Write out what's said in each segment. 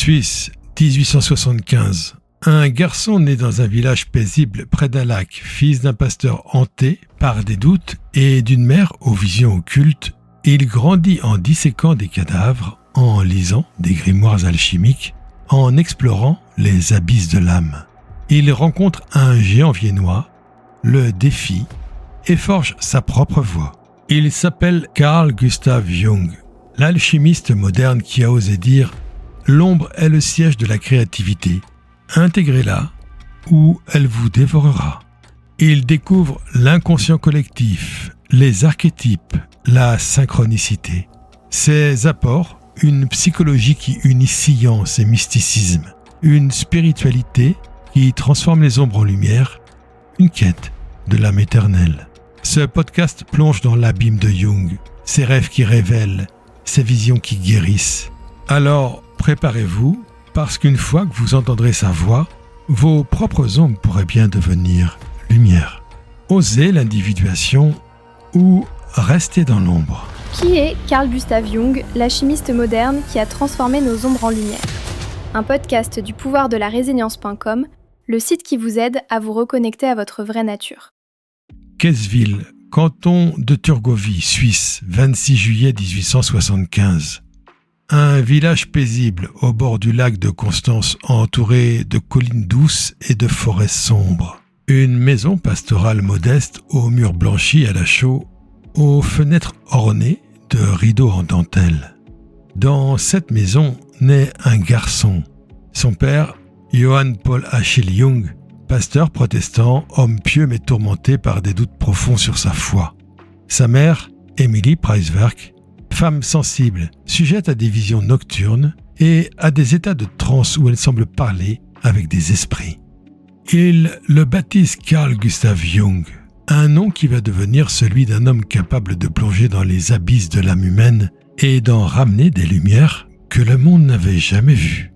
Suisse, 1875. Un garçon né dans un village paisible près d'un lac, fils d'un pasteur hanté par des doutes et d'une mère aux visions occultes, il grandit en disséquant des cadavres, en lisant des grimoires alchimiques, en explorant les abysses de l'âme. Il rencontre un géant viennois, le défie et forge sa propre voie. Il s'appelle Carl Gustav Jung, l'alchimiste moderne qui a osé dire « L'ombre est le siège de la créativité. Intégrez-la ou elle vous dévorera ». Il découvre l'inconscient collectif, les archétypes, la synchronicité. Ses apports, une psychologie qui unit science et mysticisme, une spiritualité qui transforme les ombres en lumière, une quête de l'âme éternelle. Ce podcast plonge dans l'abîme de Jung, ses rêves qui révèlent, ses visions qui guérissent. Alors, préparez-vous, parce qu'une fois que vous entendrez sa voix, vos propres ombres pourraient bien devenir lumière. Osez l'individuation ou restez dans l'ombre. Qui est Carl Gustav Jung, l'alchimiste moderne qui a transformé nos ombres en lumière ? Un podcast du pouvoir de la résilience.com, le site qui vous aide à vous reconnecter à votre vraie nature. Quesseville, canton de Thurgovie, Suisse, 26 juillet 1875. Un village paisible au bord du lac de Constance entouré de collines douces et de forêts sombres. Une maison pastorale modeste aux murs blanchis à la chaux, aux fenêtres ornées de rideaux en dentelle. Dans cette maison naît un garçon. Son père, Johann Paul Achille Jung, pasteur protestant, homme pieux mais tourmenté par des doutes profonds sur sa foi. Sa mère, Emilie Preiswerk, femme sensible, sujette à des visions nocturnes et à des états de transe où elle semble parler avec des esprits. Il le baptise Carl Gustav Jung, un nom qui va devenir celui d'un homme capable de plonger dans les abysses de l'âme humaine et d'en ramener des lumières que le monde n'avait jamais vues.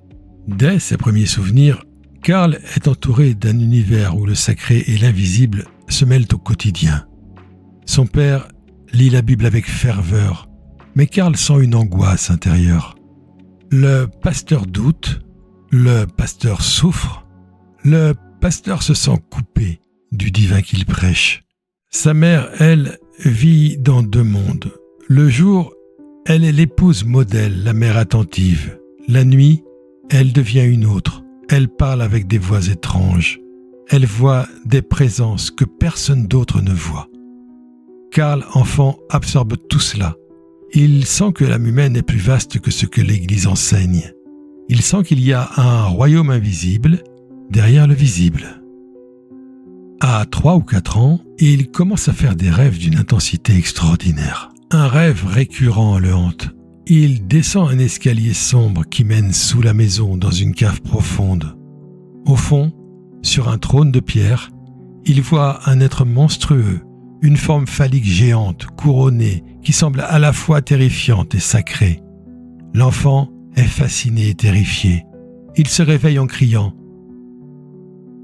Dès ses premiers souvenirs, Carl est entouré d'un univers où le sacré et l'invisible se mêlent au quotidien. Son père lit la Bible avec ferveur, mais Carl sent une angoisse intérieure. Le pasteur doute, le pasteur souffre, le pasteur se sent coupé du divin qu'il prêche. Sa mère, elle, vit dans deux mondes. Le jour, elle est l'épouse modèle, la mère attentive. La nuit, elle devient une autre. Elle parle avec des voix étranges. Elle voit des présences que personne d'autre ne voit. Carl, enfant, absorbe tout cela. Il sent que l'âme humaine est plus vaste que ce que l'Église enseigne. Il sent qu'il y a un royaume invisible derrière le visible. À 3 ou 4 ans, il commence à faire des rêves d'une intensité extraordinaire. Un rêve récurrent le hante. Il descend un escalier sombre qui mène sous la maison dans une cave profonde. Au fond, sur un trône de pierre, il voit un être monstrueux, une forme phallique géante, couronnée, qui semble à la fois terrifiante et sacrée. L'enfant est fasciné et terrifié. Il se réveille en criant.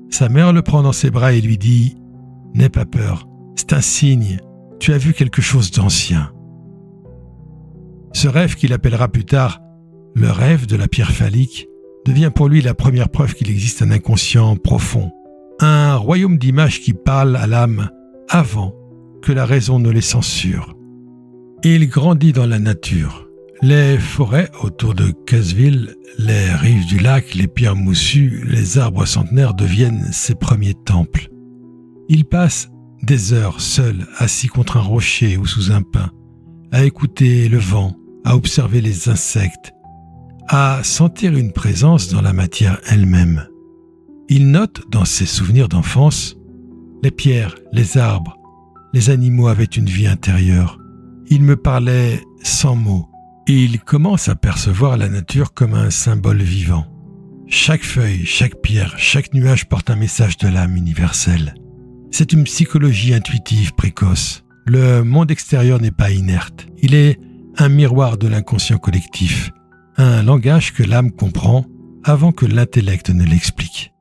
Sa mère le prend dans ses bras et lui dit « N'aie pas peur, c'est un signe, tu as vu quelque chose d'ancien. » Ce rêve qu'il appellera plus tard « le rêve de la pierre phallique » devient pour lui la première preuve qu'il existe un inconscient profond, un royaume d'images qui parle à l'âme avant que la raison ne les censure. Il grandit dans la nature. Les forêts autour de Quesseville, les rives du lac, les pierres moussues, les arbres centenaires deviennent ses premiers temples. Il passe des heures seul, assis contre un rocher ou sous un pin, à écouter le vent, à observer les insectes, à sentir une présence dans la matière elle-même. Il note dans ses souvenirs d'enfance, les pierres, les arbres, les animaux avaient une vie intérieure. Il me parlait sans mots. Et il commence à percevoir la nature comme un symbole vivant. Chaque feuille, chaque pierre, chaque nuage porte un message de l'âme universelle. C'est une psychologie intuitive précoce. Le monde extérieur n'est pas inerte. Il est un miroir de l'inconscient collectif, un langage que l'âme comprend avant que l'intellect ne l'explique.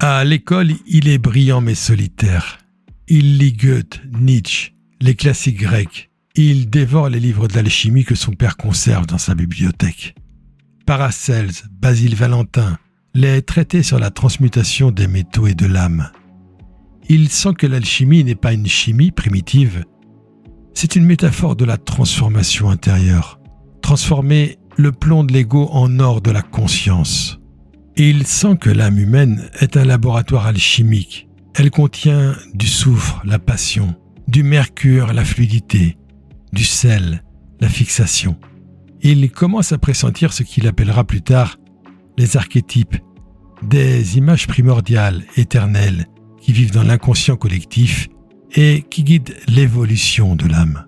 À l'école, il est brillant mais solitaire. Il lit Goethe, Nietzsche, les classiques grecs. Il dévore les livres d'alchimie que son père conserve dans sa bibliothèque. Paracels, Basile Valentin, les traités sur la transmutation des métaux et de l'âme. Il sent que l'alchimie n'est pas une chimie primitive, c'est une métaphore de la transformation intérieure. Transformer le plomb de l'ego en or de la conscience. Et il sent que l'âme humaine est un laboratoire alchimique. Elle contient du soufre, la passion, du mercure, la fluidité, du sel, la fixation. Il commence à pressentir ce qu'il appellera plus tard les archétypes, des images primordiales, éternelles, qui vivent dans l'inconscient collectif et qui guident l'évolution de l'âme.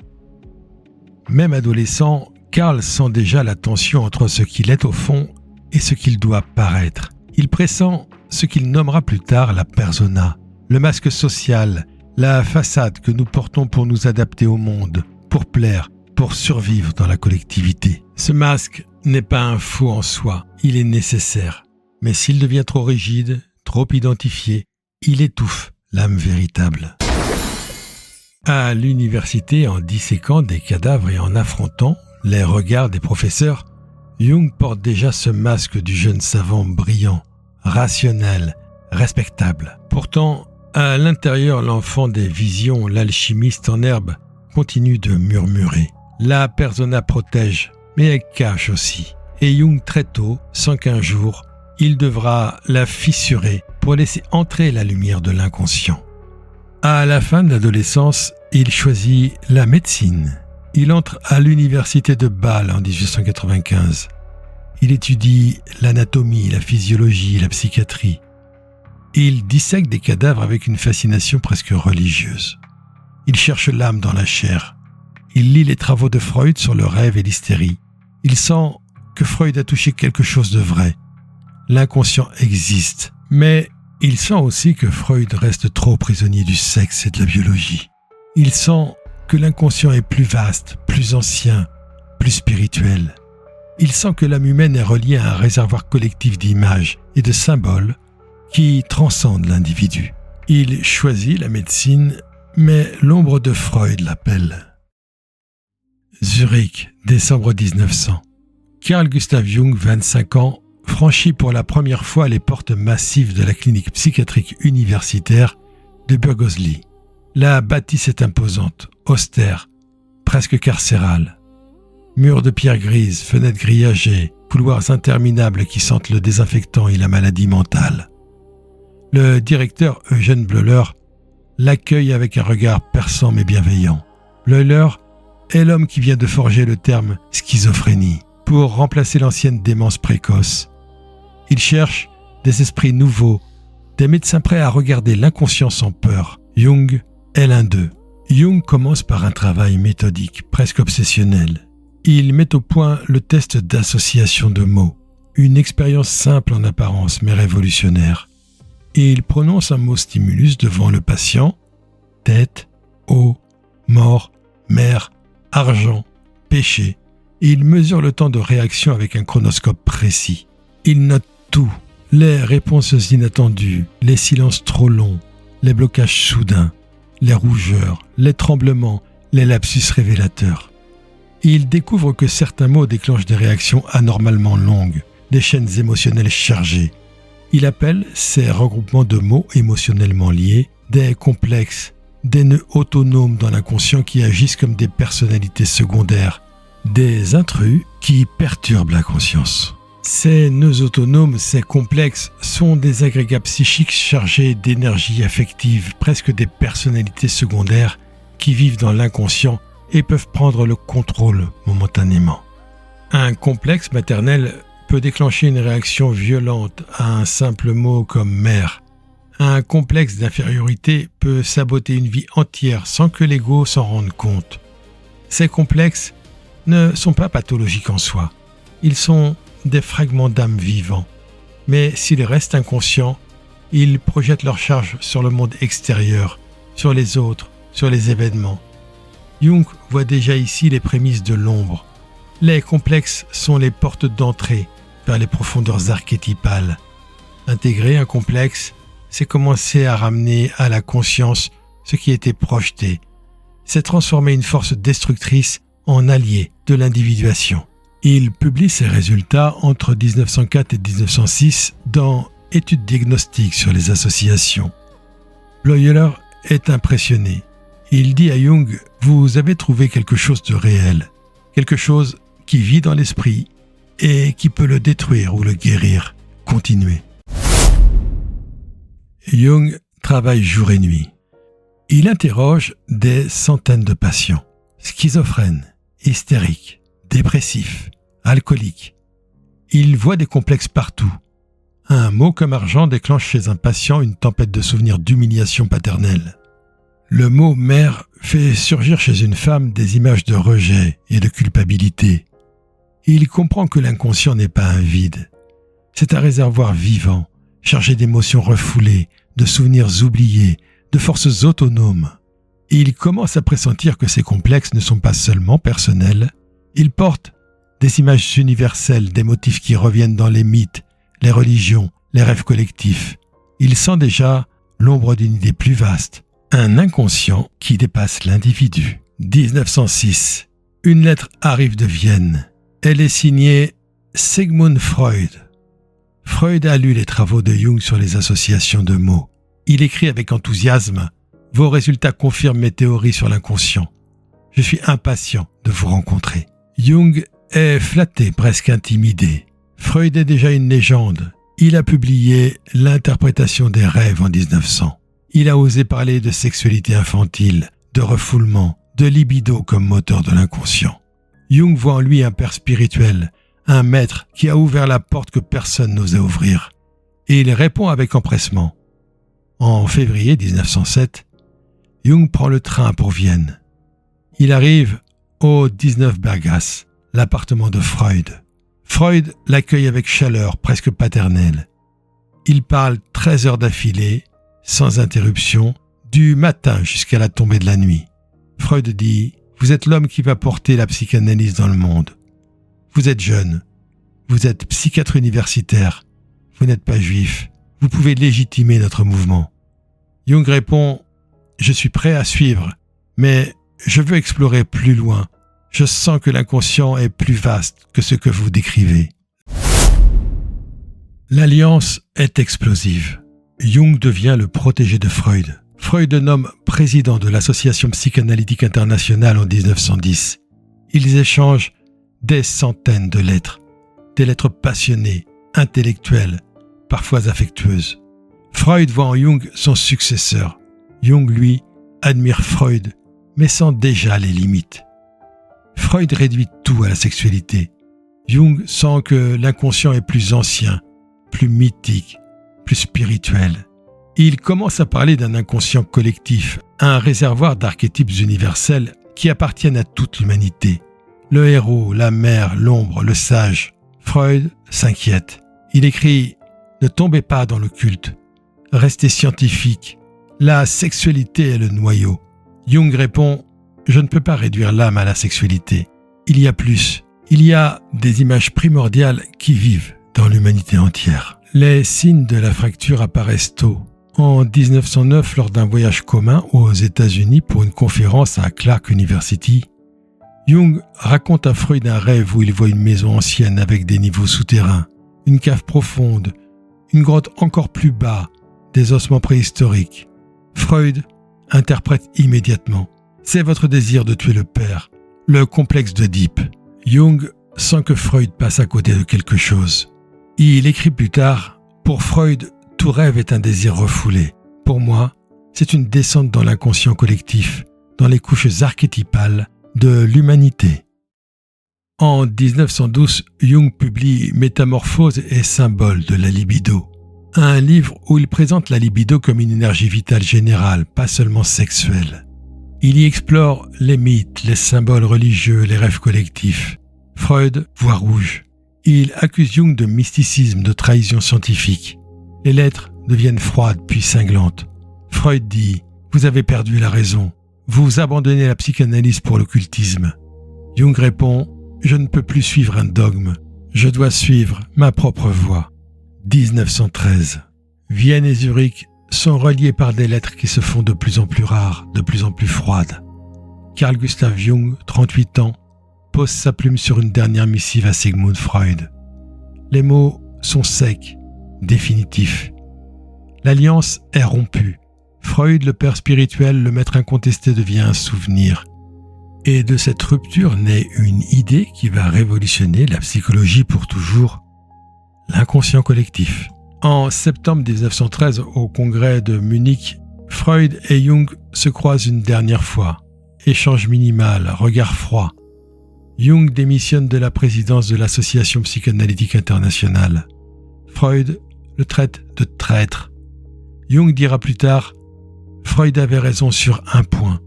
Même adolescent, Carl sent déjà la tension entre ce qu'il est au fond et ce qu'il doit paraître. Il pressent ce qu'il nommera plus tard la persona, le masque social, la façade que nous portons pour nous adapter au monde, pour plaire, pour survivre dans la collectivité. Ce masque n'est pas un faux en soi, il est nécessaire. Mais s'il devient trop rigide, trop identifié, il étouffe l'âme véritable. À l'université, en disséquant des cadavres et en affrontant les regards des professeurs, Jung porte déjà ce masque du jeune savant brillant, rationnel, respectable. Pourtant, à l'intérieur, l'enfant des visions, l'alchimiste en herbe, continue de murmurer. La persona protège, mais elle cache aussi. Et Jung très tôt sent qu'un jour, il devra la fissurer pour laisser entrer la lumière de l'inconscient. À la fin de l'adolescence, il choisit la médecine. Il entre à l'université de Bâle en 1895. Il étudie l'anatomie, la physiologie, la psychiatrie. Il dissèque des cadavres avec une fascination presque religieuse. Il cherche l'âme dans la chair. Il lit les travaux de Freud sur le rêve et l'hystérie. Il sent que Freud a touché quelque chose de vrai. L'inconscient existe, mais il sent aussi que Freud reste trop prisonnier du sexe et de la biologie. Il sent que l'inconscient est plus vaste, plus ancien, plus spirituel. Il sent que l'âme humaine est reliée à un réservoir collectif d'images et de symboles qui transcendent l'individu. Il choisit la médecine, mais l'ombre de Freud l'appelle. Zurich, décembre 1900. Carl Gustav Jung, 25 ans, franchit pour la première fois les portes massives de la clinique psychiatrique universitaire de Burgosli. La bâtisse est imposante, austère, presque carcérale. Murs de pierre grise, fenêtres grillagées, couloirs interminables qui sentent le désinfectant et la maladie mentale. Le directeur Eugène Bleuler l'accueille avec un regard perçant mais bienveillant. Bleuler est l'homme qui vient de forger le terme schizophrénie pour remplacer l'ancienne démence précoce. Il cherche des esprits nouveaux, des médecins prêts à regarder l'inconscient sans peur. Jung est l'un d'eux. Jung commence par un travail méthodique, presque obsessionnel. Il met au point le test d'association de mots, une expérience simple en apparence mais révolutionnaire. Et il prononce un mot stimulus devant le patient, tête, eau, mort, mer, argent, péché. Et il mesure le temps de réaction avec un chronoscope précis. Il note tout, les réponses inattendues, les silences trop longs, les blocages soudains, les rougeurs, les tremblements, les lapsus révélateurs. Il découvre que certains mots déclenchent des réactions anormalement longues, des chaînes émotionnelles chargées. Il appelle ces regroupements de mots émotionnellement liés des complexes, des nœuds autonomes dans l'inconscient qui agissent comme des personnalités secondaires, des intrus qui perturbent la conscience. Ces nœuds autonomes, ces complexes, sont des agrégats psychiques chargés d'énergie affective, presque des personnalités secondaires qui vivent dans l'inconscient et peuvent prendre le contrôle momentanément. Un complexe maternel peut déclencher une réaction violente à un simple mot comme « mère ». Un complexe d'infériorité peut saboter une vie entière sans que l'ego s'en rende compte. Ces complexes ne sont pas pathologiques en soi. Ils sont des fragments d'âme vivants. Mais s'ils restent inconscients, ils projettent leur charge sur le monde extérieur, sur les autres, sur les événements. Jung voit déjà ici les prémices de l'ombre. Les complexes sont les portes d'entrée vers les profondeurs archétypales. Intégrer un complexe, c'est commencer à ramener à la conscience ce qui était projeté. C'est transformer une force destructrice en allié de l'individuation. Il publie ses résultats entre 1904 et 1906 dans Études diagnostiques sur les associations. Bleuler est impressionné. Il dit à Jung « Vous avez trouvé quelque chose de réel, quelque chose qui vit dans l'esprit et qui peut le détruire ou le guérir. Continuez. » Jung travaille jour et nuit. Il interroge des centaines de patients, schizophrènes, hystériques, dépressifs, alcooliques. Il voit des complexes partout. Un mot comme argent déclenche chez un patient une tempête de souvenirs d'humiliation paternelle. Le mot mère fait surgir chez une femme des images de rejet et de culpabilité. Il comprend que l'inconscient n'est pas un vide. C'est un réservoir vivant, chargé d'émotions refoulées, de souvenirs oubliés, de forces autonomes. Il commence à pressentir que ces complexes ne sont pas seulement personnels. Ils portent des images universelles, des motifs qui reviennent dans les mythes, les religions, les rêves collectifs. Il sent déjà l'ombre d'une idée plus vaste, un inconscient qui dépasse l'individu. 1906. Une lettre arrive de Vienne. Elle est signée Sigmund Freud. Freud a lu les travaux de Jung sur les associations de mots. Il écrit avec enthousiasme « Vos résultats confirment mes théories sur l'inconscient. Je suis impatient de vous rencontrer. » Jung est flatté, presque intimidé. Freud est déjà une légende. Il a publié L'interprétation des rêves en 1900. Il a osé parler de sexualité infantile, de refoulement, de libido comme moteur de l'inconscient. Jung voit en lui un père spirituel, un maître qui a ouvert la porte que personne n'osait ouvrir. Et il répond avec empressement. En février 1907, Jung prend le train pour Vienne. Il arrive au 19 Bergasse, l'appartement de Freud. Freud l'accueille avec chaleur presque paternelle. Il parle 13 heures d'affilée, sans interruption, du matin jusqu'à la tombée de la nuit. Freud dit « Vous êtes l'homme qui va porter la psychanalyse dans le monde. Vous êtes jeune, vous êtes psychiatre universitaire, vous n'êtes pas juif, vous pouvez légitimer notre mouvement. » Jung répond « Je suis prêt à suivre, mais je veux explorer plus loin. Je sens que l'inconscient est plus vaste que ce que vous décrivez. » L'alliance est explosive. Jung devient le protégé de Freud. Freud le nomme président de l'Association psychanalytique internationale en 1910. Ils échangent des centaines de lettres, des lettres passionnées, intellectuelles, parfois affectueuses. Freud voit en Jung son successeur. Jung, lui, admire Freud, mais sent déjà les limites. Freud réduit tout à la sexualité. Jung sent que l'inconscient est plus ancien, plus mythique, plus spirituel. Il commence à parler d'un inconscient collectif, un réservoir d'archétypes universels qui appartiennent à toute l'humanité. Le héros, la mère, l'ombre, le sage. Freud s'inquiète. Il écrit « Ne tombez pas dans le culte. Restez scientifique. La sexualité est le noyau. » Jung répond « Je ne peux pas réduire l'âme à la sexualité. Il y a plus. Il y a des images primordiales qui vivent dans l'humanité entière. » Les signes de la fracture apparaissent tôt. En 1909, lors d'un voyage commun aux États-Unis pour une conférence à Clark University, Jung raconte à Freud un rêve où il voit une maison ancienne avec des niveaux souterrains, une cave profonde, une grotte encore plus bas, des ossements préhistoriques. Freud interprète immédiatement. C'est votre désir de tuer le père, le complexe d'Oedipe. Jung sent que Freud passe à côté de quelque chose. Il écrit plus tard « Pour Freud, tout rêve est un désir refoulé. Pour moi, c'est une descente dans l'inconscient collectif, dans les couches archétypales de l'humanité. » En 1912, Jung publie « Métamorphose et symboles de la libido », un livre où il présente la libido comme une énergie vitale générale, pas seulement sexuelle. Il y explore les mythes, les symboles religieux, les rêves collectifs. Freud voit rouge. Il accuse Jung de mysticisme, de trahison scientifique. Les lettres deviennent froides puis cinglantes. Freud dit « Vous avez perdu la raison. Vous abandonnez la psychanalyse pour l'occultisme. » Jung répond « Je ne peux plus suivre un dogme. Je dois suivre ma propre voie. » 1913. Vienne et Zurich sont reliés par des lettres qui se font de plus en plus rares, de plus en plus froides. Carl Gustav Jung, 38 ans, pose sa plume sur une dernière missive à Sigmund Freud. Les mots sont secs, définitifs. L'alliance est rompue. Freud, le père spirituel, le maître incontesté, devient un souvenir. Et de cette rupture naît une idée qui va révolutionner la psychologie pour toujours, l'inconscient collectif. En septembre 1913, au congrès de Munich, Freud et Jung se croisent une dernière fois. Échange minimal, regard froid. Jung démissionne de la présidence de l'Association psychanalytique internationale. Freud le traite de traître. Jung dira plus tard « Freud avait raison sur un point.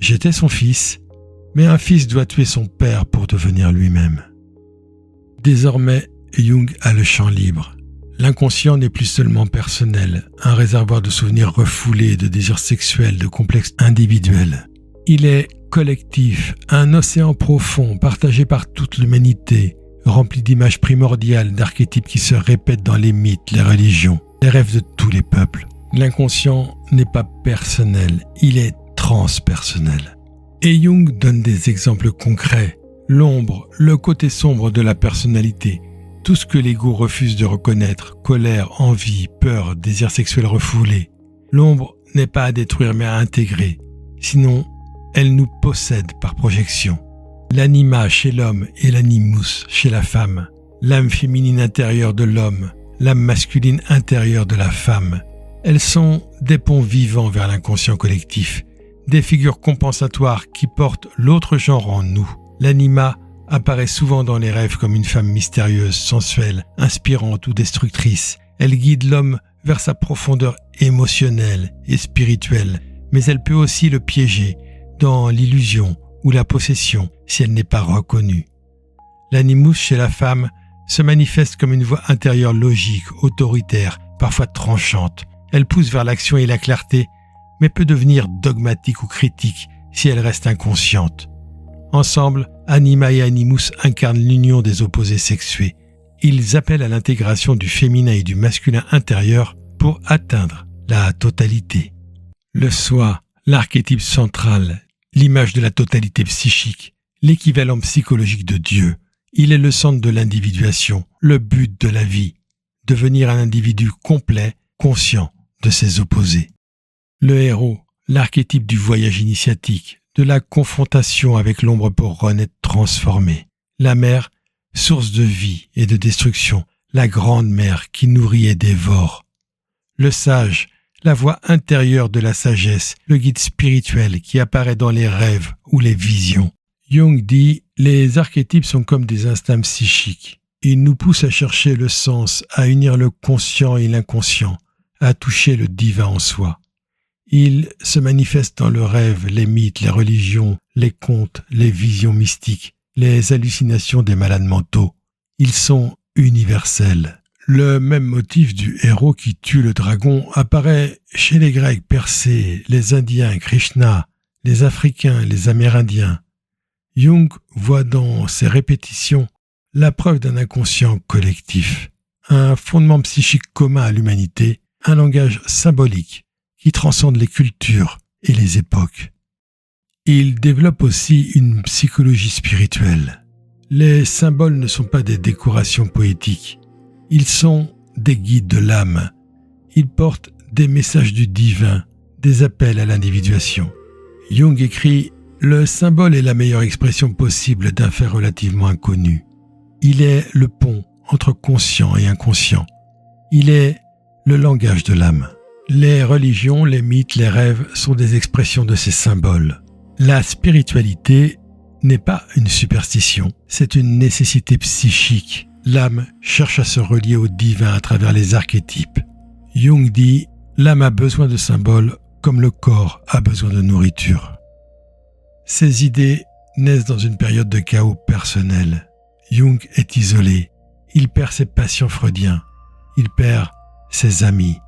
J'étais son fils, mais un fils doit tuer son père pour devenir lui-même. » Désormais, Jung a le champ libre. L'inconscient n'est plus seulement personnel, un réservoir de souvenirs refoulés, de désirs sexuels, de complexes individuels. Il est collectif, un océan profond, partagé par toute l'humanité, rempli d'images primordiales, d'archétypes qui se répètent dans les mythes, les religions, les rêves de tous les peuples. L'inconscient n'est pas personnel, il est transpersonnel. Et Jung donne des exemples concrets. L'ombre, le côté sombre de la personnalité, tout ce que l'ego refuse de reconnaître, colère, envie, peur, désir sexuel refoulé. L'ombre n'est pas à détruire mais à intégrer, sinon elle nous possède par projection. L'anima chez l'homme et l'animus chez la femme, l'âme féminine intérieure de l'homme, l'âme masculine intérieure de la femme. Elles sont des ponts vivants vers l'inconscient collectif, des figures compensatoires qui portent l'autre genre en nous. L'anima apparaît souvent dans les rêves comme une femme mystérieuse, sensuelle, inspirante ou destructrice. Elle guide l'homme vers sa profondeur émotionnelle et spirituelle, mais elle peut aussi le piéger dans l'illusion ou la possession si elle n'est pas reconnue. L'animus chez la femme se manifeste comme une voix intérieure logique, autoritaire, parfois tranchante. Elle pousse vers l'action et la clarté, mais peut devenir dogmatique ou critique si elle reste inconsciente. Ensemble, anima et animus incarnent l'union des opposés sexués. Ils appellent à l'intégration du féminin et du masculin intérieur pour atteindre la totalité. Le soi, l'archétype central, l'image de la totalité psychique, l'équivalent psychologique de Dieu. Il est le centre de l'individuation, le but de la vie, devenir un individu complet, conscient de ses opposés. Le héros, l'archétype du voyage initiatique, de la confrontation avec l'ombre pour renaître transformé. La mère, source de vie et de destruction, la grande mère qui nourrit et dévore. Le sage, la voix intérieure de la sagesse, le guide spirituel qui apparaît dans les rêves ou les visions. Jung dit « Les archétypes sont comme des instincts psychiques. Ils nous poussent à chercher le sens, à unir le conscient et l'inconscient, à toucher le divin en soi. Ils se manifestent dans le rêve, les mythes, les religions, les contes, les visions mystiques, les hallucinations des malades mentaux. Ils sont universels. » Le même motif du héros qui tue le dragon apparaît chez les Grecs, Persée, les Indiens, Krishna, les Africains, les Amérindiens. Jung voit dans ces répétitions la preuve d'un inconscient collectif, un fondement psychique commun à l'humanité, un langage symbolique qui transcende les cultures et les époques. Il développe aussi une psychologie spirituelle. Les symboles ne sont pas des décorations poétiques. Ils sont des guides de l'âme. Ils portent des messages du divin, des appels à l'individuation. Jung écrit « Le symbole est la meilleure expression possible d'un fait relativement inconnu. Il est le pont entre conscient et inconscient. Il est le langage de l'âme. » Les religions, les mythes, les rêves sont des expressions de ces symboles. La spiritualité n'est pas une superstition, c'est une nécessité psychique. L'âme cherche à se relier au divin à travers les archétypes. Jung dit « L'âme a besoin de symboles comme le corps a besoin de nourriture. » Ces idées naissent dans une période de chaos personnel. Jung est isolé. Il perd ses patients freudiens. Il perd ses amis.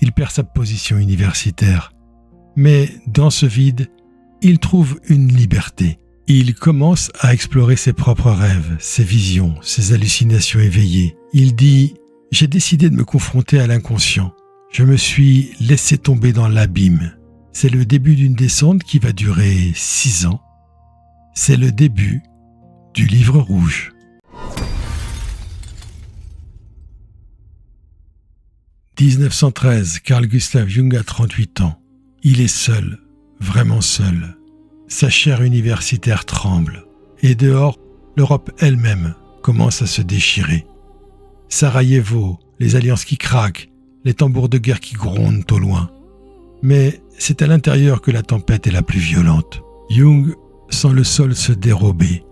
Il perd sa position universitaire. Mais dans ce vide, il trouve une liberté. Il commence à explorer ses propres rêves, ses visions, ses hallucinations éveillées. Il dit « J'ai décidé de me confronter à l'inconscient. Je me suis laissé tomber dans l'abîme. C'est le début d'une descente qui va durer 6 ans. C'est le début du livre rouge. « 1913, Carl Gustav Jung a 38 ans. Il est seul, vraiment seul. Sa chair universitaire tremble. Et dehors, l'Europe elle-même commence à se déchirer. Sarajevo, les alliances qui craquent, les tambours de guerre qui grondent au loin. Mais c'est à l'intérieur que la tempête est la plus violente. Jung sent le sol se dérober.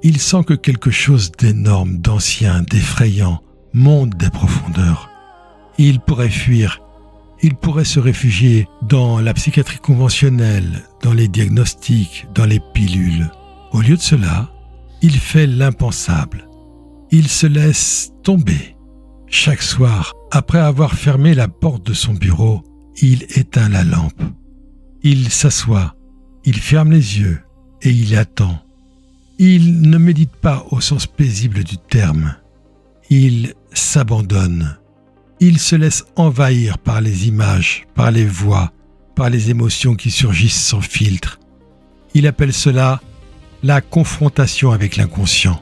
Il sent que quelque chose d'énorme, d'ancien, d'effrayant monte des profondeurs. Il pourrait fuir. Il pourrait se réfugier dans la psychiatrie conventionnelle, dans les diagnostics, dans les pilules. Au lieu de cela, il fait l'impensable. Il se laisse tomber. Chaque soir, après avoir fermé la porte de son bureau, il éteint la lampe. Il s'assoit, il ferme les yeux et il attend. Il ne médite pas au sens paisible du terme. Il s'abandonne. Il se laisse envahir par les images, par les voix, par les émotions qui surgissent sans filtre. Il appelle cela la confrontation avec l'inconscient.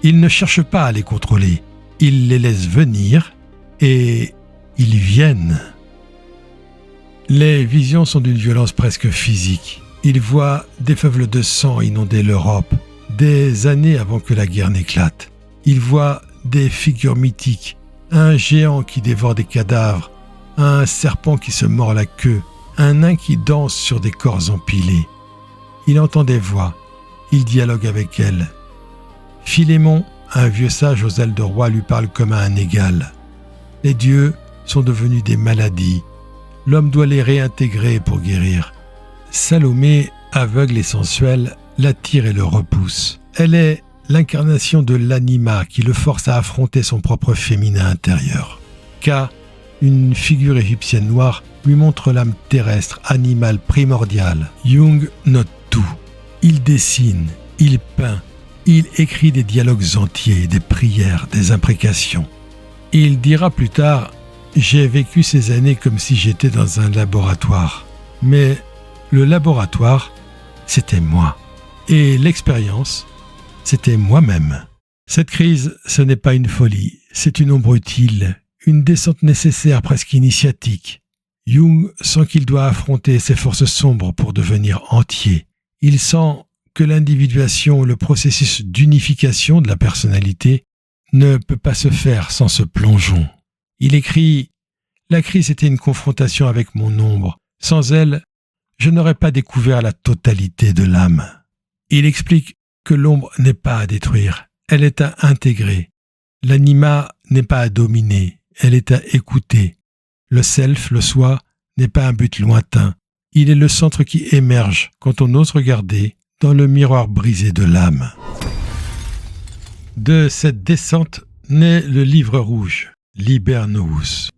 Il ne cherche pas à les contrôler. Il les laisse venir et ils viennent. Les visions sont d'une violence presque physique. Il voit des fleuves de sang inonder l'Europe, des années avant que la guerre n'éclate. Il voit des figures mythiques, un géant qui dévore des cadavres, un serpent qui se mord la queue, un nain qui danse sur des corps empilés. Il entend des voix, il dialogue avec elles. Philémon, un vieux sage aux ailes de roi, lui parle comme à un égal. Les dieux sont devenus des maladies. L'homme doit les réintégrer pour guérir. Salomé, aveugle et sensuelle, l'attire et le repousse. Elle est l'incarnation de l'anima qui le force à affronter son propre féminin intérieur. K, une figure égyptienne noire, lui montre l'âme terrestre, animale, primordiale. Jung note tout. Il dessine, il peint, il écrit des dialogues entiers, des prières, des imprécations. Il dira plus tard « J'ai vécu ces années comme si j'étais dans un laboratoire. Mais le laboratoire, c'était moi. Et l'expérience, c'était moi-même. Cette crise, ce n'est pas une folie, c'est une ombre utile, une descente nécessaire, presque initiatique. Jung sent qu'il doit affronter ses forces sombres pour devenir entier. Il sent que l'individuation, le processus d'unification de la personnalité, ne peut pas se faire sans ce plongeon. Il écrit « La crise était une confrontation avec mon ombre. Sans elle, je n'aurais pas découvert la totalité de l'âme. » Il explique que l'ombre n'est pas à détruire, elle est à intégrer. L'anima n'est pas à dominer, elle est à écouter. Le self, le soi, n'est pas un but lointain. Il est le centre qui émerge quand on ose regarder dans le miroir brisé de l'âme. De cette descente naît le livre rouge, Liber Novus.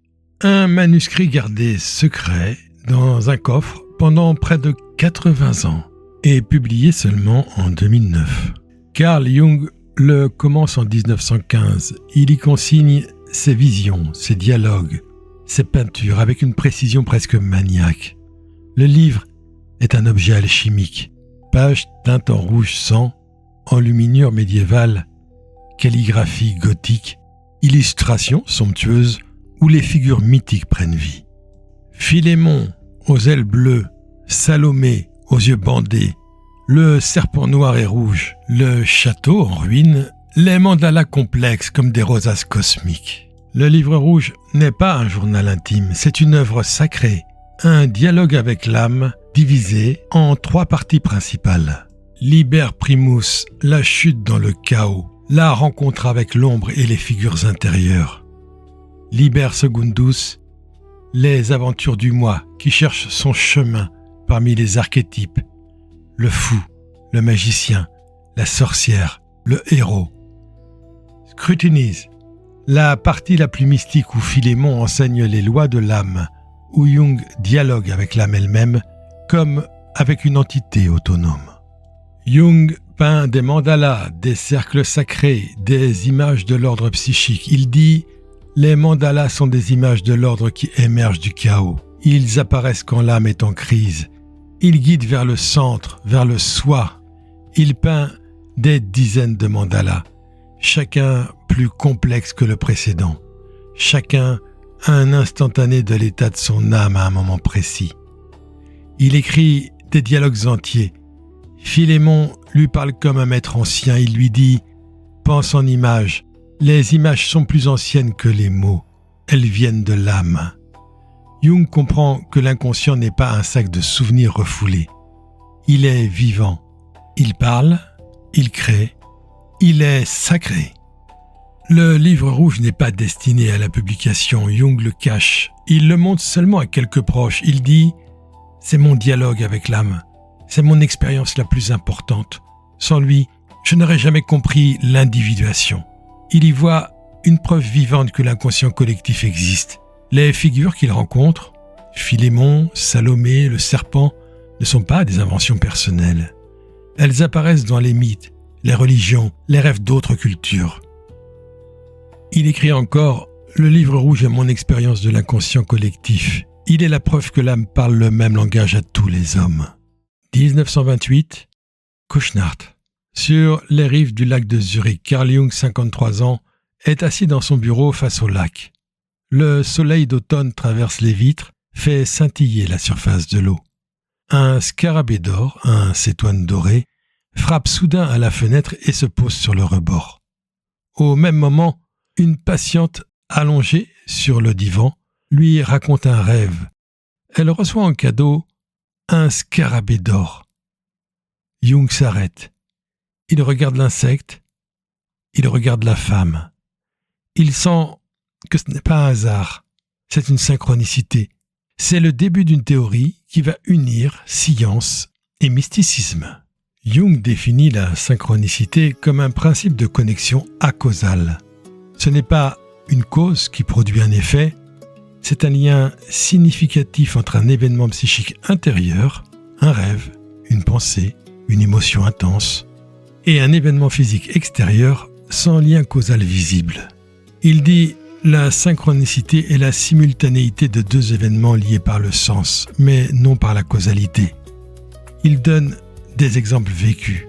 Un manuscrit gardé secret dans un coffre pendant près de 80 ans et publié seulement en 2009. Carl Jung le commence en 1915. Il y consigne ses visions, ses dialogues, ses peintures avec une précision presque maniaque. Le livre est un objet alchimique. Pages teintes en rouge sang, enluminure médiévale, calligraphie gothique, illustrations somptueuses où les figures mythiques prennent vie. Philémon aux ailes bleues, Salomé aux yeux bandés, le serpent noir et rouge, le château en ruine, les mandalas complexes comme des rosaces cosmiques. Le livre rouge n'est pas un journal intime, c'est une œuvre sacrée, un dialogue avec l'âme divisé en 3 parties principales. Liber Primus, la chute dans le chaos, la rencontre avec l'ombre et les figures intérieures. Liber Secundus, les aventures du moi qui cherche son chemin parmi les archétypes, le fou, le magicien, la sorcière, le héros. Scrutinies, la partie la plus mystique où Philémon enseigne les lois de l'âme, où Jung dialogue avec l'âme elle-même comme avec une entité autonome. Jung peint des mandalas, des cercles sacrés, des images de l'ordre psychique. Il dit « Les mandalas sont des images de l'ordre qui émergent du chaos. Ils apparaissent quand l'âme est en crise. Ils guident vers le centre, vers le soi. Il peint des dizaines de mandalas, chacun plus complexe que le précédent, chacun un instantané de l'état de son âme à un moment précis. Il écrit des dialogues entiers. Philémon lui parle comme un maître ancien, il lui dit « Pense en images, les images sont plus anciennes que les mots, elles viennent de l'âme. » Jung comprend que l'inconscient n'est pas un sac de souvenirs refoulés. Il est vivant. Il parle, il crée, il est sacré. Le livre rouge n'est pas destiné à la publication, Jung le cache. Il le montre seulement à quelques proches. Il dit « C'est mon dialogue avec l'âme, c'est mon expérience la plus importante. Sans lui, je n'aurais jamais compris l'individuation. » Il y voit une preuve vivante que l'inconscient collectif existe. Les figures qu'il rencontre, Philémon, Salomé, le serpent, ne sont pas des inventions personnelles. Elles apparaissent dans les mythes, les religions, les rêves d'autres cultures. Il écrit encore « Le livre rouge est mon expérience de l'inconscient collectif. Il est la preuve que l'âme parle le même langage à tous les hommes. » 1928, Kuschnacht. Sur les rives du lac de Zurich, Carl Jung, 53 ans, est assis dans son bureau face au lac. Le soleil d'automne traverse les vitres, fait scintiller la surface de l'eau. Un scarabée d'or, un cétoine doré, frappe soudain à la fenêtre et se pose sur le rebord. Au même moment, une patiente allongée sur le divan lui raconte un rêve. Elle reçoit en cadeau un scarabée d'or. Jung s'arrête. Il regarde l'insecte, il regarde la femme. Il sent que ce n'est pas un hasard, c'est une synchronicité. C'est le début d'une théorie qui va unir science et mysticisme. Jung définit la synchronicité comme un principe de connexion acausale. Ce n'est pas une cause qui produit un effet, c'est un lien significatif entre un événement psychique intérieur, un rêve, une pensée, une émotion intense, et un événement physique extérieur sans lien causal visible. Il dit « La synchronicité est la simultanéité de deux événements liés par le sens, mais non par la causalité. » Il donne des exemples vécus.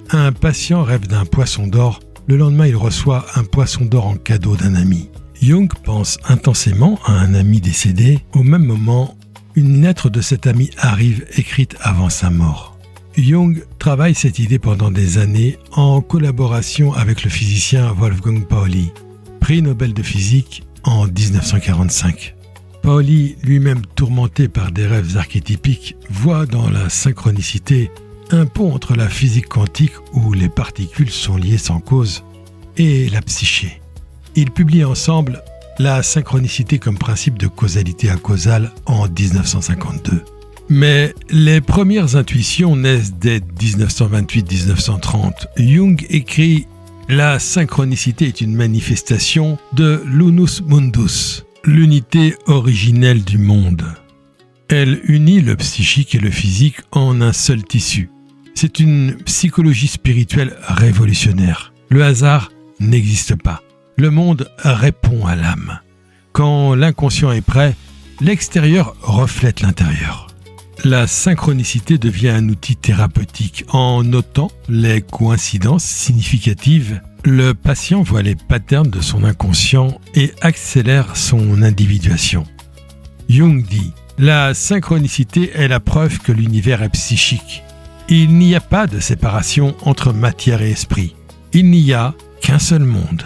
Un patient rêve d'un poisson d'or, le lendemain il reçoit un poisson d'or en cadeau d'un ami. Jung pense intensément à un ami décédé. Au même moment, une lettre de cet ami arrive écrite avant sa mort. Jung travaille cette idée pendant des années en collaboration avec le physicien Wolfgang Pauli, prix Nobel de physique en 1945. Pauli, lui-même tourmenté par des rêves archétypiques, voit dans la synchronicité un pont entre la physique quantique où les particules sont liées sans cause et la psyché. Ils publient ensemble la synchronicité comme principe de causalité acausale en 1952. Mais les premières intuitions naissent dès 1928-1930. Jung écrit « La synchronicité est une manifestation de l'unus mundus, l'unité originelle du monde. Elle unit le psychique et le physique en un seul tissu. C'est une psychologie spirituelle révolutionnaire. Le hasard n'existe pas. Le monde répond à l'âme. Quand l'inconscient est prêt, l'extérieur reflète l'intérieur. La synchronicité devient un outil thérapeutique. En notant les coïncidences significatives, le patient voit les patterns de son inconscient et accélère son individuation. Jung dit « La synchronicité est la preuve que l'univers est psychique. Il n'y a pas de séparation entre matière et esprit. Il n'y a qu'un seul monde. »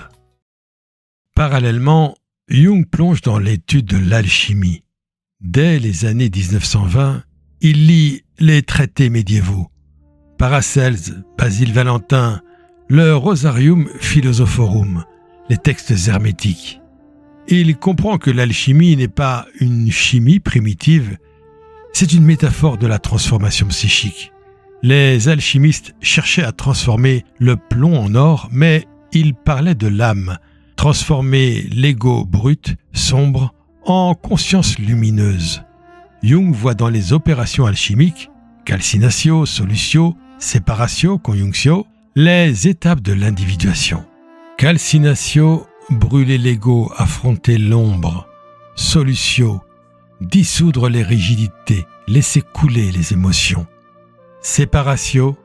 Parallèlement, Jung plonge dans l'étude de l'alchimie. Dès les années 1920, il lit les traités médiévaux, Paracelse, Basile Valentin, le Rosarium Philosophorum, les textes hermétiques. Il comprend que l'alchimie n'est pas une chimie primitive, c'est une métaphore de la transformation psychique. Les alchimistes cherchaient à transformer le plomb en or, mais ils parlaient de l'âme, transformer l'ego brut, sombre, en conscience lumineuse. Jung voit dans les opérations alchimiques, calcinatio, solutio, separatio, conjunctio, les étapes de l'individuation. Calcinatio, brûler l'ego, affronter l'ombre. Solutio, dissoudre les rigidités, laisser couler les émotions. Separatio,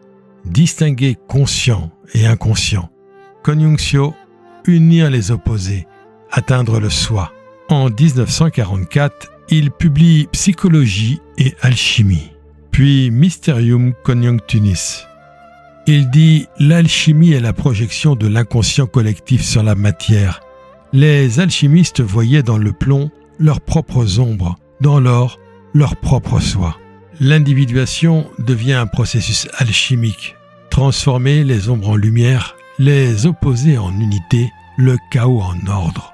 distinguer conscient et inconscient. Conjunctio, unir les opposés, atteindre le soi. En 1944, il publie Psychologie et alchimie, puis Mysterium Conjunctionis. Il dit « L'alchimie est la projection de l'inconscient collectif sur la matière. Les alchimistes voyaient dans le plomb leurs propres ombres, dans l'or leur propre soi. L'individuation devient un processus alchimique. Transformer les ombres en lumière, les opposés en unité, le chaos en ordre. »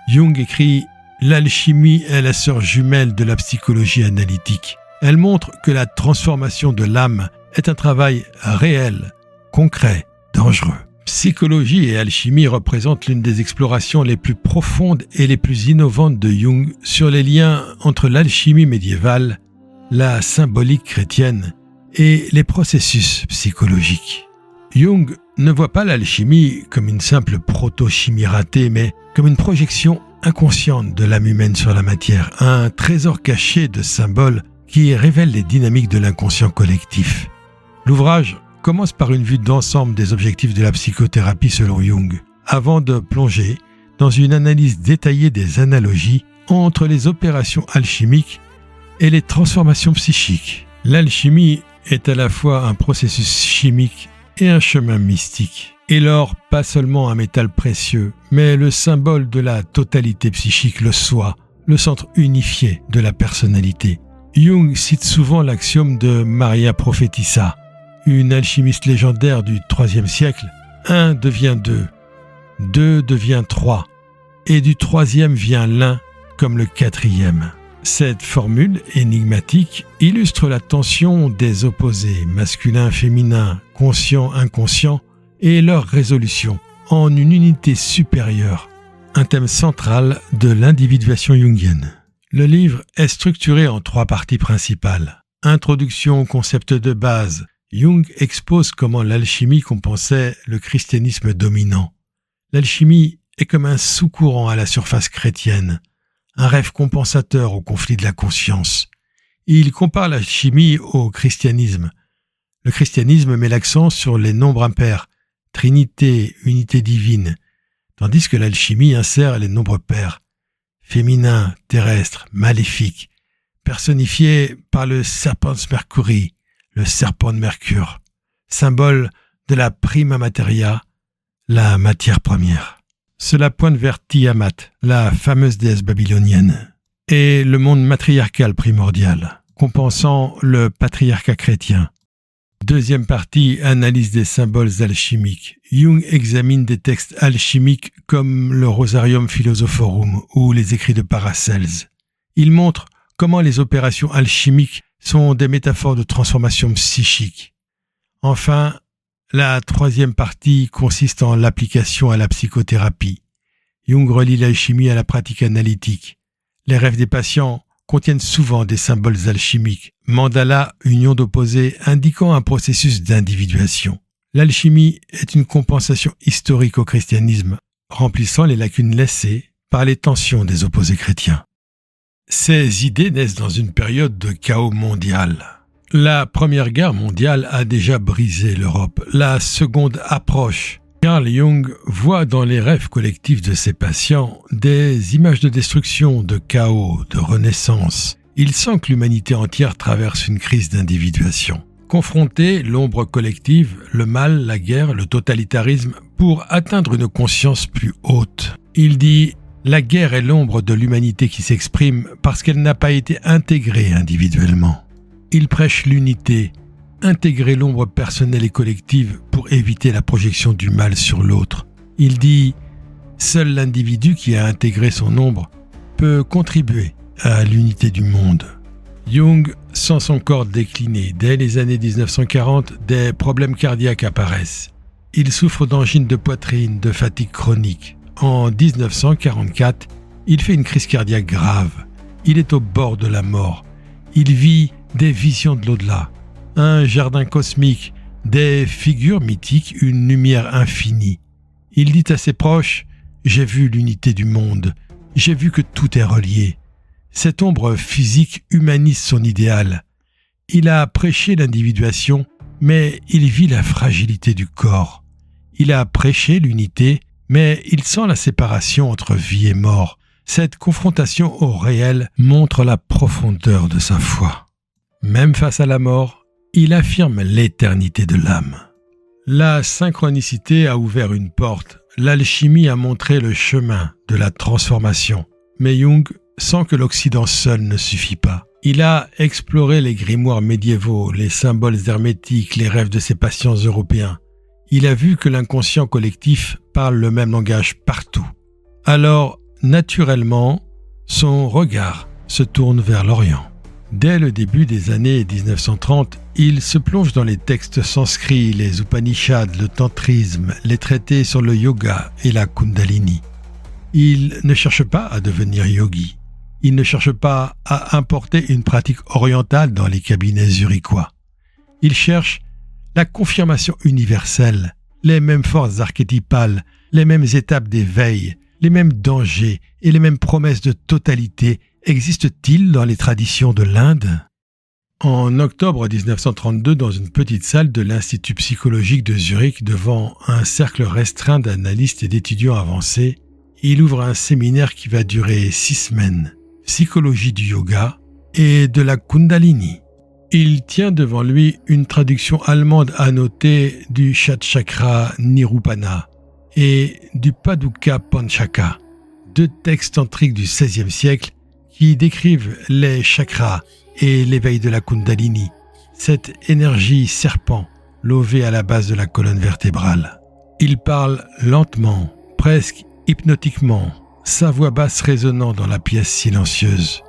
Jung écrit « L'alchimie est la sœur jumelle de la psychologie analytique. Elle montre que la transformation de l'âme est un travail réel, concret, dangereux. » Psychologie et alchimie représentent l'une des explorations les plus profondes et les plus innovantes de Jung sur les liens entre l'alchimie médiévale, la symbolique chrétienne et les processus psychologiques. Jung ne voit pas l'alchimie comme une simple proto-chimie ratée, mais comme une projection inconsciente de l'âme humaine sur la matière, un trésor caché de symboles qui révèle les dynamiques de l'inconscient collectif. L'ouvrage commence par une vue d'ensemble des objectifs de la psychothérapie selon Jung, avant de plonger dans une analyse détaillée des analogies entre les opérations alchimiques et les transformations psychiques. L'alchimie est à la fois un processus chimique et un chemin mystique. Et l'or, pas seulement un métal précieux, mais le symbole de la totalité psychique, le soi, le centre unifié de la personnalité. Jung cite souvent l'axiome de Maria Prophetissa, une alchimiste légendaire du IIIe siècle. 1 devient 2, 2 devient 3, et du troisième vient l'un comme le quatrième. Cette formule énigmatique illustre la tension des opposés masculin-féminin, conscient-inconscient et leur résolution en une unité supérieure, un thème central de l'individuation jungienne. Le livre est structuré en 3 parties principales. Introduction au concept de base. Jung expose comment l'alchimie compensait le christianisme dominant. L'alchimie est comme un sous-courant à la surface chrétienne, un rêve compensateur au conflit de la conscience. Il compare l'alchimie au christianisme. Le christianisme met l'accent sur les nombres impairs, trinité, unité divine, tandis que l'alchimie insère les nombres pairs, féminins, terrestres, maléfiques, personnifiés par le serpens mercuri, le serpent de Mercure, symbole de la prima materia, la matière première. Cela pointe vers Tiamat, la fameuse déesse babylonienne, et le monde matriarcal primordial, compensant le patriarcat chrétien. Deuxième partie, analyse des symboles alchimiques. Jung examine des textes alchimiques comme le Rosarium Philosophorum ou les écrits de Paracelse. Il montre comment les opérations alchimiques sont des métaphores de transformation psychique. Enfin, la troisième partie consiste en l'application à la psychothérapie. Jung relie l'alchimie à la pratique analytique. Les rêves des patients contiennent souvent des symboles alchimiques. Mandala, union d'opposés, indiquant un processus d'individuation. L'alchimie est une compensation historique au christianisme, remplissant les lacunes laissées par les tensions des opposés chrétiens. Ces idées naissent dans une période de chaos mondial. La Première Guerre mondiale a déjà brisé l'Europe. La Seconde approche. Carl Jung voit dans les rêves collectifs de ses patients des images de destruction, de chaos, de renaissance. Il sent que l'humanité entière traverse une crise d'individuation. Confronter l'ombre collective, le mal, la guerre, le totalitarisme, pour atteindre une conscience plus haute. Il dit « La guerre est l'ombre de l'humanité qui s'exprime parce qu'elle n'a pas été intégrée individuellement. » Il prêche l'unité, intégrer l'ombre personnelle et collective pour éviter la projection du mal sur l'autre. Il dit « Seul l'individu qui a intégré son ombre peut contribuer à l'unité du monde. » Jung sent son corps décliner. Dès les années 1940, des problèmes cardiaques apparaissent. Il souffre d'angine de poitrine, de fatigue chronique. En 1944, il fait une crise cardiaque grave. Il est au bord de la mort. Il vit des visions de l'au-delà, un jardin cosmique, des figures mythiques, une lumière infinie. Il dit à ses proches « J'ai vu l'unité du monde, j'ai vu que tout est relié. » Cette ombre physique humanise son idéal. Il a prêché l'individuation mais il vit la fragilité du corps. Il a prêché l'unité, mais il sent la séparation entre vie et mort. Cette confrontation au réel montre la profondeur de sa foi. Même face à la mort, il affirme l'éternité de l'âme. La synchronicité a ouvert une porte. L'alchimie a montré le chemin de la transformation. Mais Jung sent que l'Occident seul ne suffit pas. Il a exploré les grimoires médiévaux, les symboles hermétiques, les rêves de ses patients européens. Il a vu que l'inconscient collectif parle le même langage partout. Alors, naturellement, son regard se tourne vers l'Orient. Dès le début des années 1930, il se plonge dans les textes sanscrits, les Upanishads, le tantrisme, les traités sur le yoga et la kundalini. Il ne cherche pas à devenir yogi. Il ne cherche pas à importer une pratique orientale dans les cabinets zurichois. Il cherche la confirmation universelle, les mêmes forces archétypales, les mêmes étapes d'éveil, les mêmes dangers et les mêmes promesses de totalité existent-ils dans les traditions de l'Inde ? En octobre 1932, dans une petite salle de l'Institut psychologique de Zurich, devant un cercle restreint d'analystes et d'étudiants avancés, il ouvre un séminaire qui va durer 6 semaines. Psychologie du yoga et de la kundalini. Il tient devant lui une traduction allemande annotée du Shatchakra Nirupana et du Paduka Panchaka, 2 textes tantriques du XVIe siècle qui décrivent les chakras et l'éveil de la kundalini, cette énergie serpent levée à la base de la colonne vertébrale. Il parle lentement, presque hypnotiquement, sa voix basse résonnant dans la pièce silencieuse.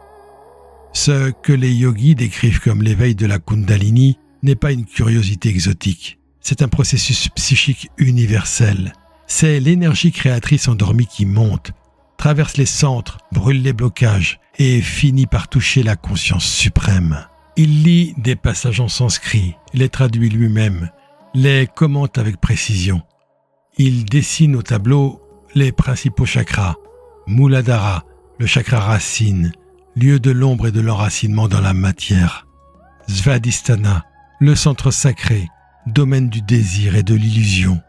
Ce que les yogis décrivent comme l'éveil de la kundalini n'est pas une curiosité exotique. C'est un processus psychique universel. C'est l'énergie créatrice endormie qui monte, traverse les centres, brûle les blocages et finit par toucher la conscience suprême. Il lit des passages en sanskrit, les traduit lui-même, les commente avec précision. Il dessine au tableau les principaux chakras, Muladhara, le chakra racine, lieu de l'ombre et de l'enracinement dans la matière. Svadhisthana, le centre sacré, domaine du désir et de l'illusion.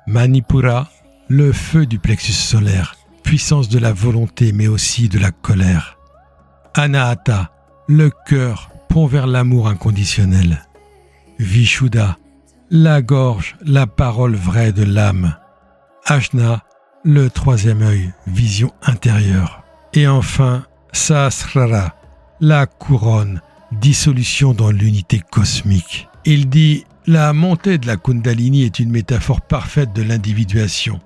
Manipura, le feu du plexus solaire, puissance de la volonté mais aussi de la colère. Anahata, le cœur, pont vers l'amour inconditionnel. Vishuddha, la gorge, la parole vraie de l'âme. Ajna, le 3e œil, vision intérieure. Et enfin, Sahasrara, la couronne, dissolution dans l'unité cosmique. Il dit « La montée de la Kundalini est une métaphore parfaite de l'individuation.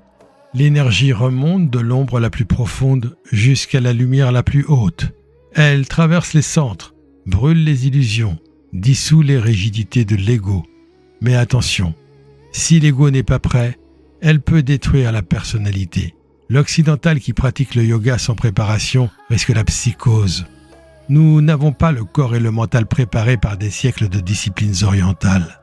L'énergie remonte de l'ombre la plus profonde jusqu'à la lumière la plus haute. Elle traverse les centres, brûle les illusions, dissout les rigidités de l'ego. Mais attention, si l'ego n'est pas prêt, elle peut détruire la personnalité. L'occidental qui pratique le yoga sans préparation risque la psychose. Nous n'avons pas le corps et le mental préparés par des siècles de disciplines orientales.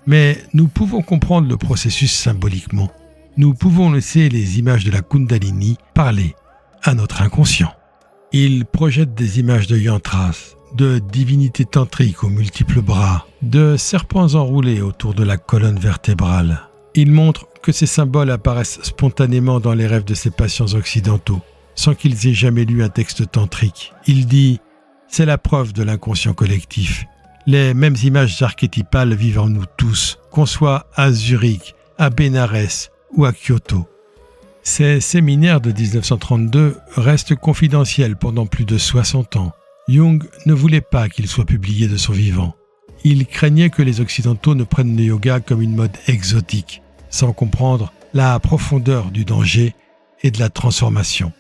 Mais nous pouvons comprendre le processus symboliquement. Nous pouvons laisser les images de la Kundalini parler à notre inconscient. Il projette des images de yantras, de divinités tantriques aux multiples bras, de serpents enroulés autour de la colonne vertébrale. Il montre que ces symboles apparaissent spontanément dans les rêves de ses patients occidentaux, sans qu'ils aient jamais lu un texte tantrique. Il dit « C'est la preuve de l'inconscient collectif. Les mêmes images archétypales vivent en nous tous, qu'on soit à Zurich, à Bénarès ou à Kyoto. » Ces séminaires de 1932 restent confidentiels pendant plus de 60 ans. Jung ne voulait pas qu'ils soient publiés de son vivant. Il craignait que les Occidentaux ne prennent le yoga comme une mode exotique, sans comprendre la profondeur du danger et de la transformation.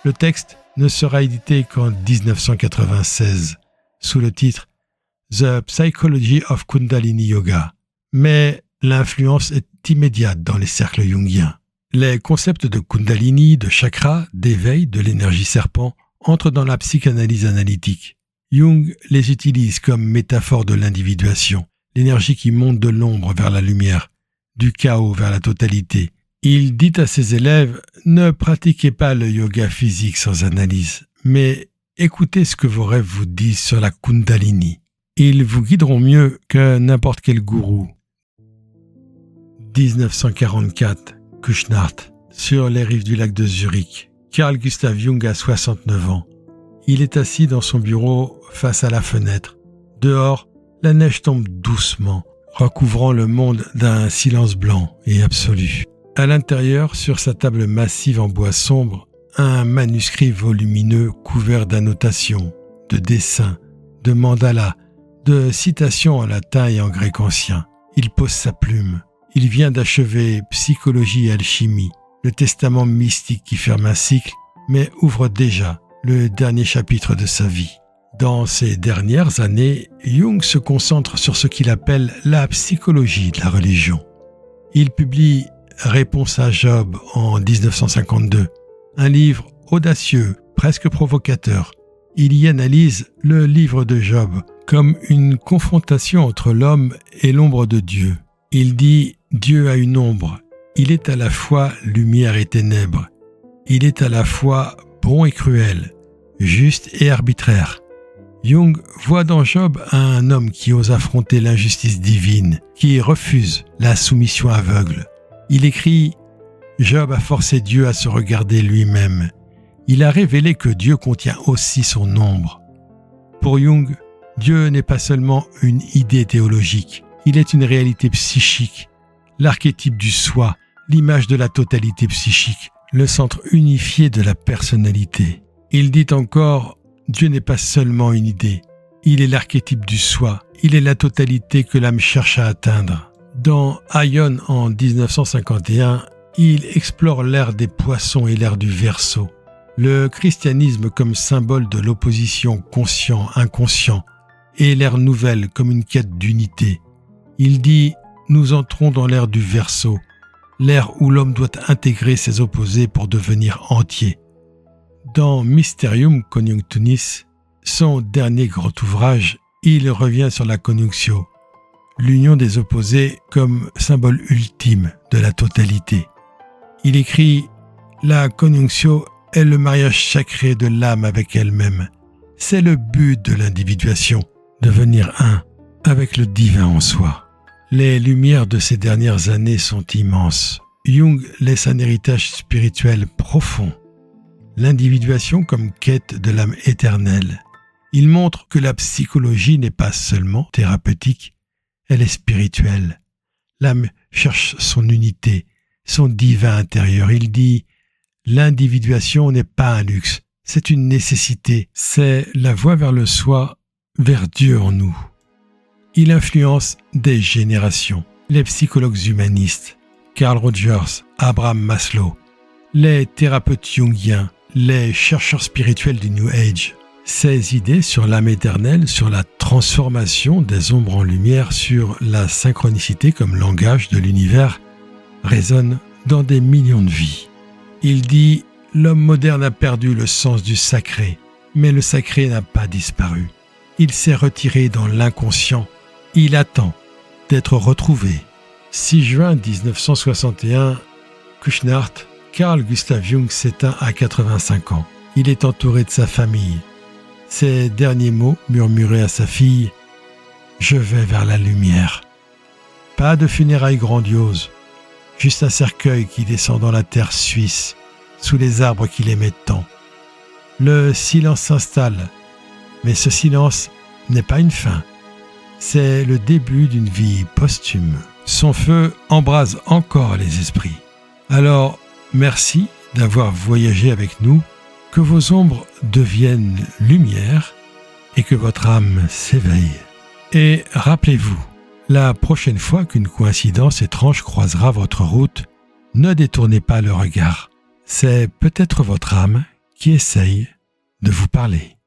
Le texte ne sera édité qu'en 1996, sous le titre « The Psychology of Kundalini Yoga », mais l'influence est immédiate dans les cercles jungiens. Les concepts de Kundalini, de chakra, d'éveil, de l'énergie serpent entrent dans la psychanalyse analytique. Jung les utilise comme métaphore de l'individuation, l'énergie qui monte de l'ombre vers la lumière, du chaos vers la totalité. Il dit à ses élèves « Ne pratiquez pas le yoga physique sans analyse, mais écoutez ce que vos rêves vous disent sur la Kundalini. Ils vous guideront mieux que n'importe quel gourou. 1944, Küssnacht, sur les rives du lac de Zurich. Carl Gustav Jung a 69 ans. Il est assis dans son bureau face à la fenêtre. Dehors, la neige tombe doucement, recouvrant le monde d'un silence blanc et absolu. À l'intérieur, sur sa table massive en bois sombre, un manuscrit volumineux couvert d'annotations, de dessins, de mandalas, de citations en latin et en grec ancien. Il pose sa plume. Il vient d'achever Psychologie et alchimie, le testament mystique qui ferme un cycle, mais ouvre déjà le dernier chapitre de sa vie. Dans ces dernières années, Jung se concentre sur ce qu'il appelle la psychologie de la religion. Il publie Réponse à Job en 1952, un livre audacieux, presque provocateur. Il y analyse le livre de Job comme une confrontation entre l'homme et l'ombre de Dieu. Il dit « Dieu a une ombre, il est à la fois lumière et ténèbres, il est à la fois bon et cruel, juste et arbitraire ». Jung voit dans Job un homme qui ose affronter l'injustice divine, qui refuse la soumission aveugle. Il écrit « Job a forcé Dieu à se regarder lui-même. Il a révélé que Dieu contient aussi son ombre. » Pour Jung, Dieu n'est pas seulement une idée théologique, il est une réalité psychique, l'archétype du soi, l'image de la totalité psychique, le centre unifié de la personnalité. Il dit encore « Dieu n'est pas seulement une idée, il est l'archétype du soi, il est la totalité que l'âme cherche à atteindre. » Dans Aion en 1951, il explore l'ère des poissons et l'ère du Verseau. Le christianisme comme symbole de l'opposition conscient-inconscient et l'ère nouvelle comme une quête d'unité. Il dit « Nous entrons dans l'ère du Verseau, l'ère où l'homme doit intégrer ses opposés pour devenir entier. » Dans Mysterium Conjunctionis, son dernier grand ouvrage, il revient sur la conjunctio, l'union des opposés comme symbole ultime de la totalité. Il écrit « La conjunctio est le mariage sacré de l'âme avec elle-même. C'est le but de l'individuation, devenir un avec le divin en soi. » Les lumières de ces dernières années sont immenses. Jung laisse un héritage spirituel profond. L'individuation comme quête de l'âme éternelle. Il montre que la psychologie n'est pas seulement thérapeutique, elle est spirituelle. L'âme cherche son unité, son divin intérieur. Il dit « L'individuation n'est pas un luxe, c'est une nécessité, c'est la voie vers le soi, vers Dieu en nous. » Il influence des générations, les psychologues humanistes, Carl Rogers, Abraham Maslow, les thérapeutes jungiens, les chercheurs spirituels du New Age. Ces idées sur l'âme éternelle, sur la transformation des ombres en lumière, sur la synchronicité comme langage de l'univers, résonnent dans des millions de vies. Il dit « L'homme moderne a perdu le sens du sacré, mais le sacré n'a pas disparu. Il s'est retiré dans l'inconscient. Il attend d'être retrouvé. » 6 juin 1961, Küssnacht, Carl Gustav Jung s'éteint à 85 ans. Il est entouré de sa famille. Ses derniers mots murmurés à sa fille « Je vais vers la lumière ». Pas de funérailles grandioses, juste un cercueil qui descend dans la terre suisse, sous les arbres qu'il aimait tant. Le silence s'installe, mais ce silence n'est pas une fin. C'est le début d'une vie posthume. Son feu embrase encore les esprits. Alors, merci d'avoir voyagé avec nous, que vos ombres deviennent lumière et que votre âme s'éveille. Et rappelez-vous, la prochaine fois qu'une coïncidence étrange croisera votre route, ne détournez pas le regard. C'est peut-être votre âme qui essaye de vous parler.